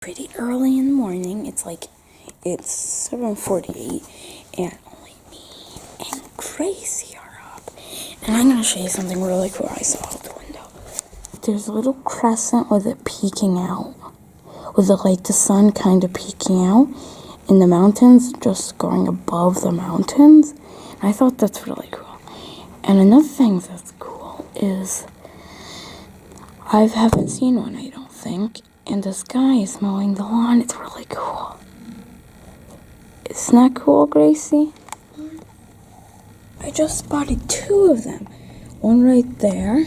Pretty early in the morning. It's 7:48 and only me and Gracie are up. And I'm gonna show you something really cool I saw out the window. There's a little crescent with it peeking out, with the sun kind of peeking out, and the mountains just going above the mountains. And I thought that's really cool. And another thing that's cool is I haven't seen one, I don't think. And this guy is mowing the lawn. It's really cool. Isn't that cool, Gracie? I just spotted 2 of them. One right there.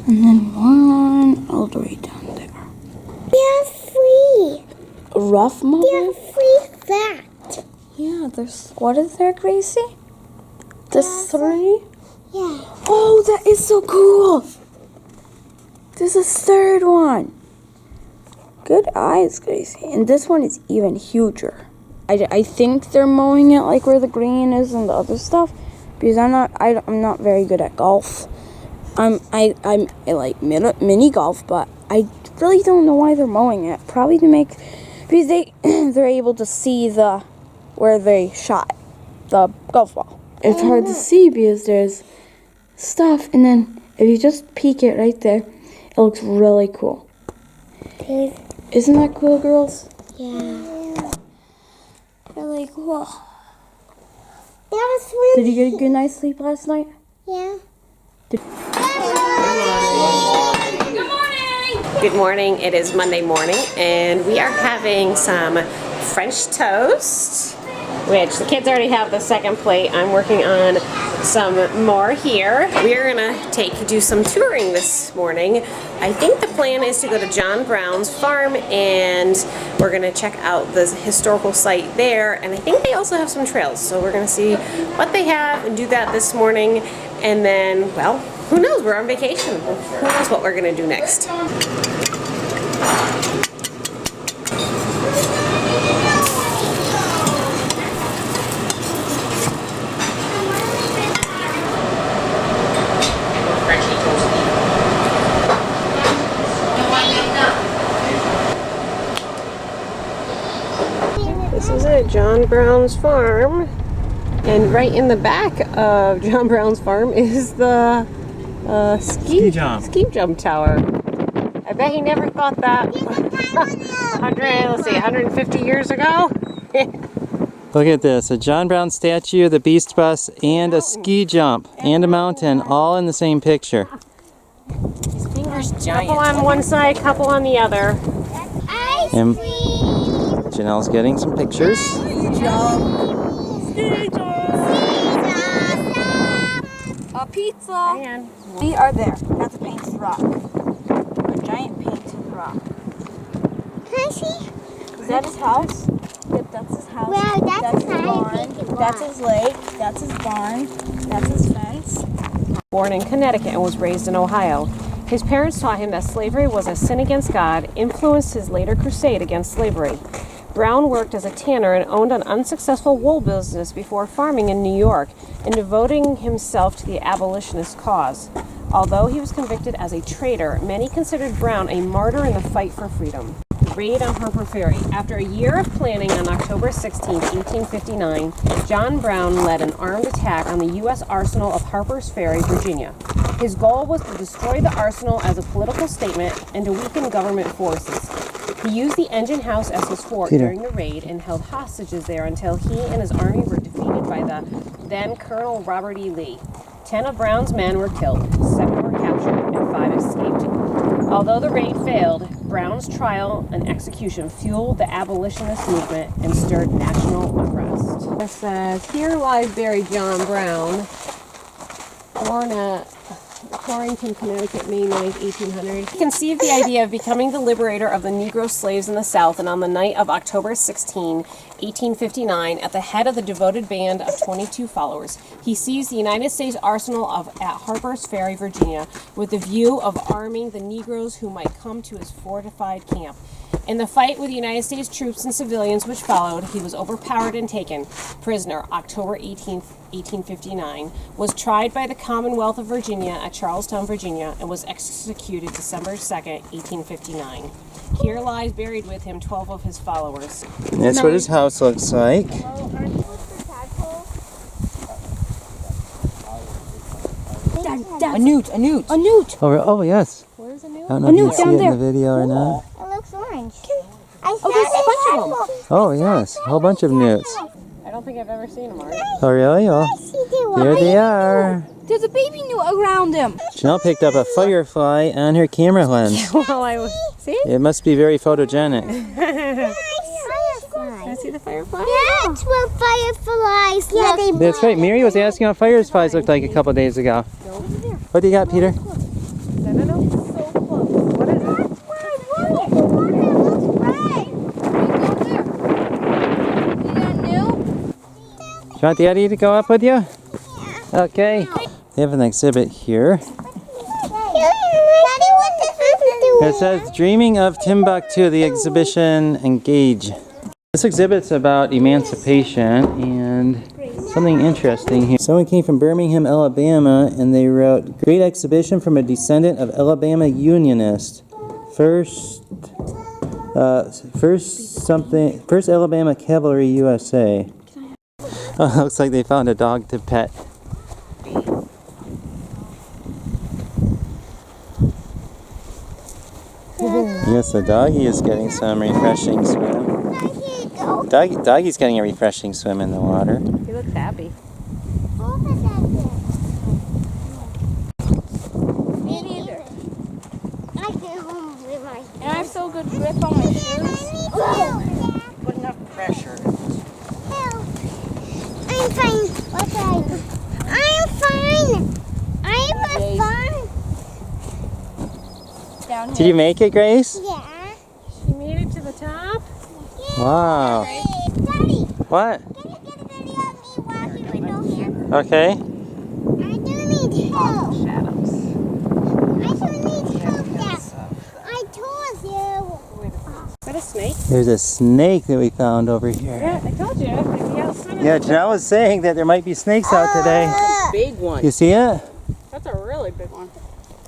And then one all the way down there. They're free. A rough mower? They're free that. Yeah, what is there, Gracie? There's 3? Yeah. Oh, that is so cool. There's a 3rd one. Good eyes, Gracie. And this one is even huger. I think they're mowing it where the green is and the other stuff, because I'm not very good at golf. I'm like mini golf, but I really don't know why they're mowing it. Probably because they're able to see where they shot the golf ball. It's hard to see because there's stuff, and then if you just peek it right there, it looks really cool. Isn't that cool, girls? Yeah. Really cool. That was really Did you get a good night's sleep last night? Yeah. Good morning. It is Monday morning, and we are having some French toast, which the kids already have the second plate. I'm working on some more here. We are gonna do some touring this morning. I think the plan is to go to John Brown's farm, and we're gonna check out the historical site there, and I think they also have some trails, so we're gonna see what they have and do that this morning. And then, well, who knows, we're on vacation. Who knows what we're gonna do next. This is it, John Brown's farm. And right in the back of John Brown's farm is the ski jump tower. I bet he never thought that 150 years ago. Look at this, a John Brown statue, the Beast Bus, and a ski jump, and a mountain, all in the same picture. His finger's giant. Couple on one side, couple on the other. And Janelle's getting some pictures. A pizza. And we are there. That's a painted rock. A giant painted rock. Can I see? Is that his house? Yep, that's his house. Well, that's his barn. That's his lake. That's his barn. That's his fence. Born in Connecticut and was raised in Ohio. His parents taught him that slavery was a sin against God, influenced his later crusade against slavery. Brown worked as a tanner and owned an unsuccessful wool business before farming in New York and devoting himself to the abolitionist cause. Although he was convicted as a traitor, many considered Brown a martyr in the fight for freedom. Raid on Harper Ferry. After a year of planning, on October 16, 1859, John Brown led an armed attack on the U.S. arsenal of Harper's Ferry, Virginia. His goal was to destroy the arsenal as a political statement and to weaken government forces. He used the engine house as his fort during the raid and held hostages there until he and his army were defeated by the then Colonel Robert E. Lee. 10 of Brown's men were killed, 7 were captured, and 5 escaped. Although the raid failed, Brown's trial and execution fueled the abolitionist movement and stirred national unrest. It says, "Here lies buried John Brown, born at Torrington, Connecticut, May 9, 1800. He conceived the idea of becoming the liberator of the Negro slaves in the South, and on the night of October 16, 1859, at the head of the devoted band of 22 followers, he seized the United States arsenal at Harper's Ferry, Virginia, with the view of arming the Negroes who might come to his fortified camp. In the fight with United States troops and civilians which followed, he was overpowered and taken prisoner October 18, 1859, was tried by the Commonwealth of Virginia at Charlestown, Virginia, and was executed December 2nd, 1859. Here lies buried with him 12 of his followers. That's what his house looks like. A newt. Oh yes. Where's a new? I don't know if you can see down it in there. the video or not. It looks orange. I there's a bunch of them. Oh yes, a whole bunch of newts. I don't think I've ever seen him, Art. Oh really? Oh, here they are. There's a baby newt around him. Janelle picked up a firefly on her camera lens. Well, I was. See? It must be very photogenic. I see the firefly. That's what fireflies look. That's right. Mary was asking what fireflies looked like a couple days ago. What do you got, Peter? I don't know. What is it? Do you want Daddy to go up with you? Okay. They have an exhibit here. It says Dreaming of Timbuktu, the exhibition Engage. This exhibit's about emancipation and something interesting here. Someone came from Birmingham, Alabama, and they wrote, Great exhibition from a descendant of Alabama Unionist. First Alabama Cavalry USA. Oh, looks like they found a dog to pet. Yes, the doggy is getting some refreshing swim. Doggy's getting a refreshing swim in the water. He looks happy. Me neither. I get home with my. And I have so good grip on my shoes. Put enough pressure. I'm fine. What's right? I'm fine. I'm fine. Down Did here. you make it, Grace? Yeah. She made it to the top. Wow. Daddy, What? can you get a video of me walking with no hands? Okay. I do need help. Shadows. I do need help. Dad. I told you. Is that a snake? There's a snake that we found over here. Yeah, I told you. Yeah, Janelle was saying that there might be snakes out today. Big one. You see it? That's a really big one.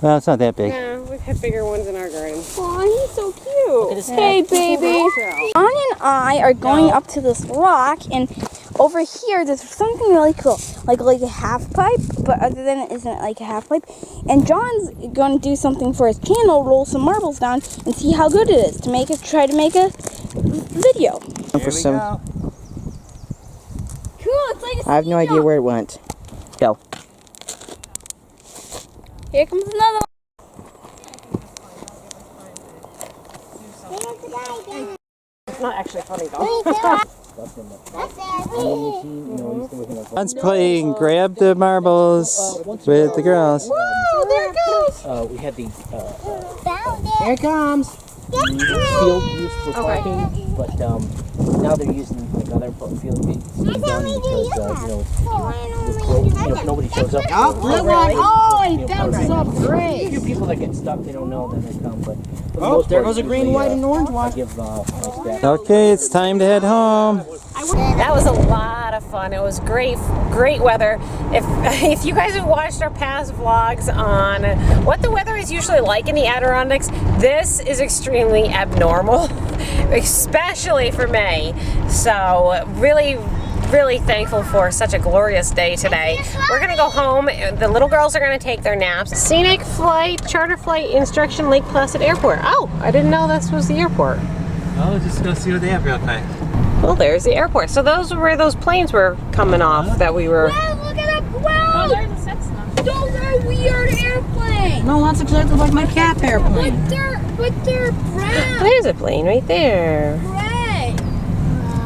Well, it's not that big. Yeah, we've had bigger ones in our garden. Aw, he's so cute. his Hey, baby. John and I are going up to this rock, and over here there's something really cool, like a half pipe, but other than it isn't like a half pipe. And John's going to do something for his channel, roll some marbles down, and see how good it is to try to make a video. For some. Cool, it's like a I have no idea where it went. Go. Here comes another one. It's not actually funny though. John's playing grab the marbles with the girls. Oh, there it goes. We had the Found here it. it comes. Field used for Okay. parking, but now they're using like other field being done because if nobody shows up. That's so great. A few people that get stuck, they don't know, then they come. But for the most there goes a green, white, and orange one. I give my staff. Okay, it's time to head home. That was a lot of fun. It was great weather. If you guys have watched our past vlogs on what the weather is usually like in the Adirondacks, this is extremely abnormal, especially for May. So really thankful for such a glorious day today. We're gonna go home. The little girls are gonna take their naps. Scenic flight, charter flight, instruction, Lake Placid Airport. Oh, I didn't know this was the airport. Oh, just go see what they have real quick. Well, there's the airport. So those were where those planes were coming off that we were. Wow, look at that! Wow! there's a Cessna. Those are weird airplanes! No, that's exactly like my cat airplane. But they're brown. There's a plane right there. Gray.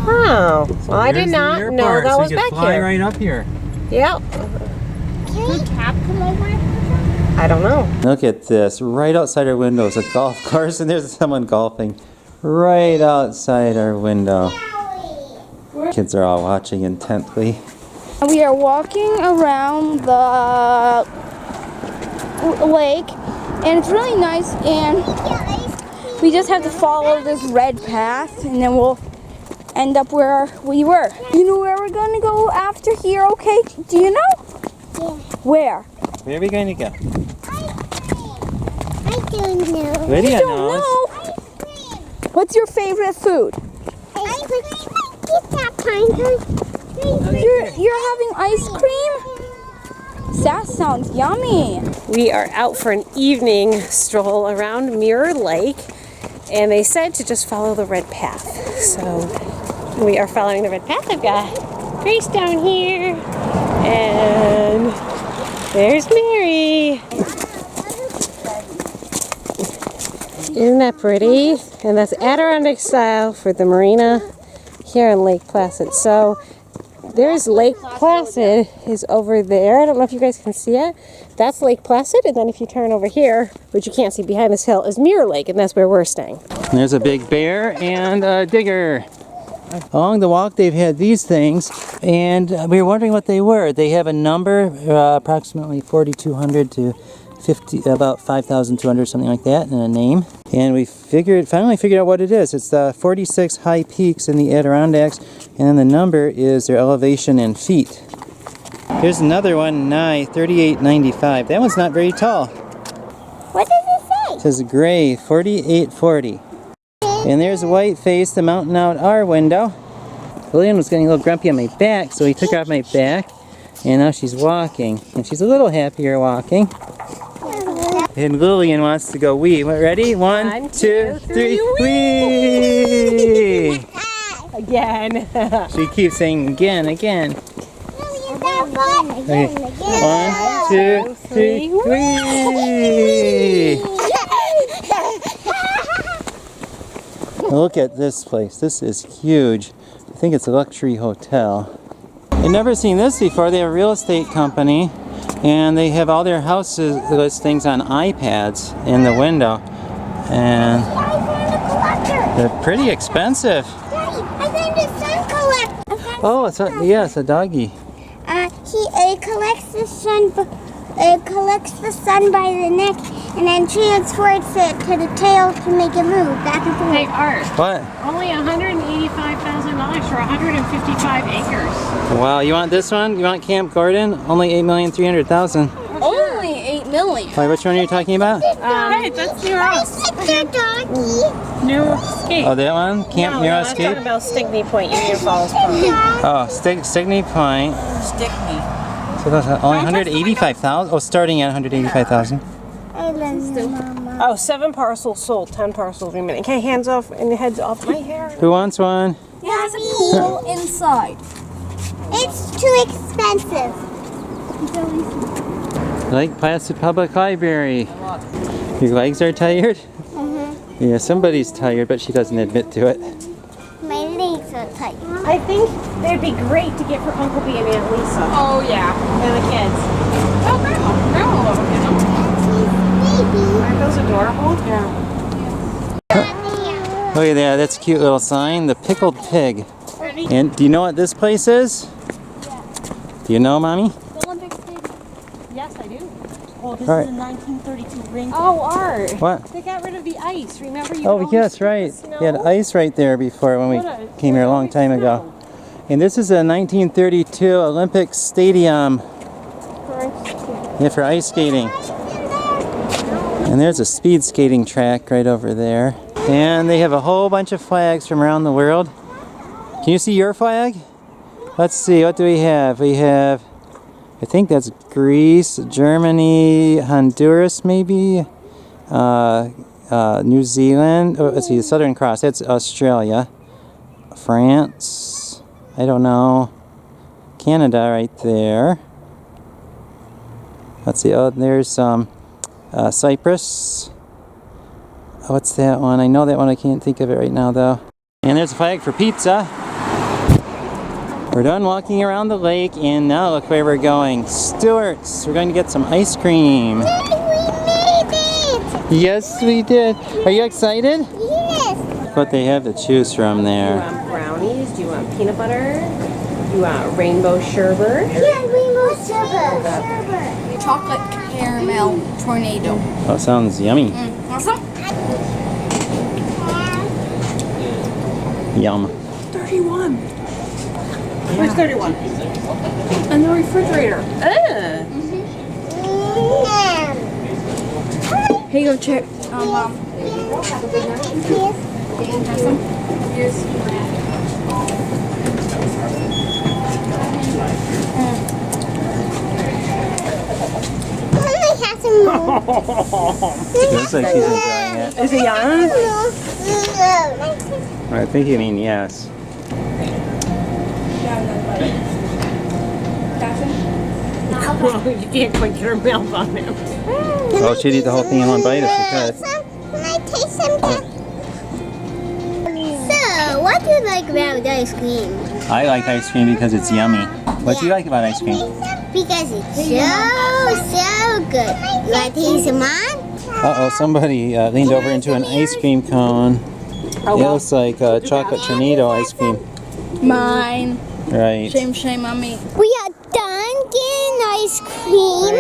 Oh, well, I did not know that was back fly here. right up here. Yep. Could Cap come over here? I don't know. Look at this. Right outside our window is a golf course, and there's someone golfing right outside our window. Kids are all watching intently. We are walking around the lake, and it's really nice, and we just have to follow this red path, and then we'll end up where we were. You know where we're going to go after here, okay? Do you know? Yeah. Where? Where are we going to go? I don't know. Lydia Don't knows. know. Ice cream. What's your favorite food? Ice cream. Get that pine. You're having ice cream? That sounds yummy. We are out for an evening stroll around Mirror Lake, and they said to just follow the red path. So we are following the red path. I've got Grace down here, and there's Mary. Isn't that pretty? And that's Adirondack style for the marina here in Lake Placid. So there's Lake Placid is over there. I don't know if you guys can see it. That's Lake Placid, and then if you turn over here, which you can't see behind this hill, is Mirror Lake, and that's where we're staying. And there's a big bear and a digger. Along the walk, they've had these things, and we were wondering what they were. They have a number, approximately 4,200 to about 5,200, something like that, and a name. And we finally figured out what it is. It's the 46 high peaks in the Adirondacks, and then the number is their elevation in feet. Here's another one, 3895. That one's not very tall. What does it say? It says gray, 4840. And there's Whiteface, the mountain out our window. Lillian was getting a little grumpy on my back, so we took her off my back, and now she's walking. And she's a little happier walking. And Lillian wants to go wee. Ready? One, two, three, wee! Again. She keeps saying again. Okay. 1, 2, 3, wee! Look at this place. This is huge. I think it's a luxury hotel. I've never seen this before. They have a real estate company, and they have all their houses listings on iPads in the window, and they're pretty expensive. Daddy, I found a sun collector. Oh, it's a doggy. He collects the sun. Collects the sun by the neck and then transports it to the tail to make it move back and forth. Hey, Art. What? Only $185,000 for 155 acres. Wow, you want this one? You want Camp Gordon? Only $8,300,000. Only 8 million. Wait, which one are you talking about? Hey, that's near us. It's their doggy. New Escape. Oh, that one? Camp Near I'm Escape? talking about Stickney Point, Union Falls Park. Oh, Stickney Point. So that's only 185,000. Oh, starting at 185,000. I love you, Mama. Oh, 7 parcels sold, 10 parcels remaining. Okay, hands off and heads off my hair. Who wants one? It has a pool inside. It's too expensive. Lake Placid Public Library. Your legs are tired? Yeah, somebody's tired, but she doesn't admit to it. My legs are tight. I think they'd be great to get for Uncle B and Aunt Lisa. Oh yeah. And the kids. Oh, grandma will love Aren't those adorable? Yeah. Look at that, that's a cute little sign. The Pickled Pig. And do you know what this place is? Do you know, Mommy? The Olympic Stadium. Yes, I do. Oh, this Right. is a 1932 rink. Oh, Art. What? They got rid of the ice. Remember you Oh, could always yes, skip right. the snow? They had ice right there before when we What a came here a long time ago. And this is a 1932 Olympic Stadium. Yeah, for ice skating. And there's a speed skating track right over there. And they have a whole bunch of flags from around the world. Can you see your flag? Let's see, what do we have? We have, I think that's Greece, Germany, Honduras maybe, New Zealand, oh, let's see, the Southern Cross, that's Australia, France, I don't know, Canada right there. Let's see, oh, there's Cyprus. Oh, what's that one? I know that one, I can't think of it right now though. And there's a flag for pizza. We're done walking around the lake, and now look where we're going. Stewart's. We're going to get some ice cream. Daddy, we made it! Yes, we did. Are you excited? Yes! What they have to choose from Do you there. want brownies? Do you want peanut butter? Do you want rainbow sherbet? Yeah, rainbow sherbet. Chocolate caramel tornado. Oh, sounds yummy. Awesome. Yum. 31. Where's 31? In the refrigerator. Here you go, check. Mom. Yes. Looks like she's enjoying it. Is it young? I think you mean yes. You can't quite get her mouth on him. Oh, she'd eat the whole thing in one bite if she could. Can I taste some? So, what do you like about ice cream? I like ice cream because it's yummy. What do you like about ice cream? Because it's so good. You want to taste some on? Uh-oh, somebody leaned over into an ice cream cone. It looks like chocolate tornado ice cream. Mine. Right. Shame on me. We are done getting ice cream.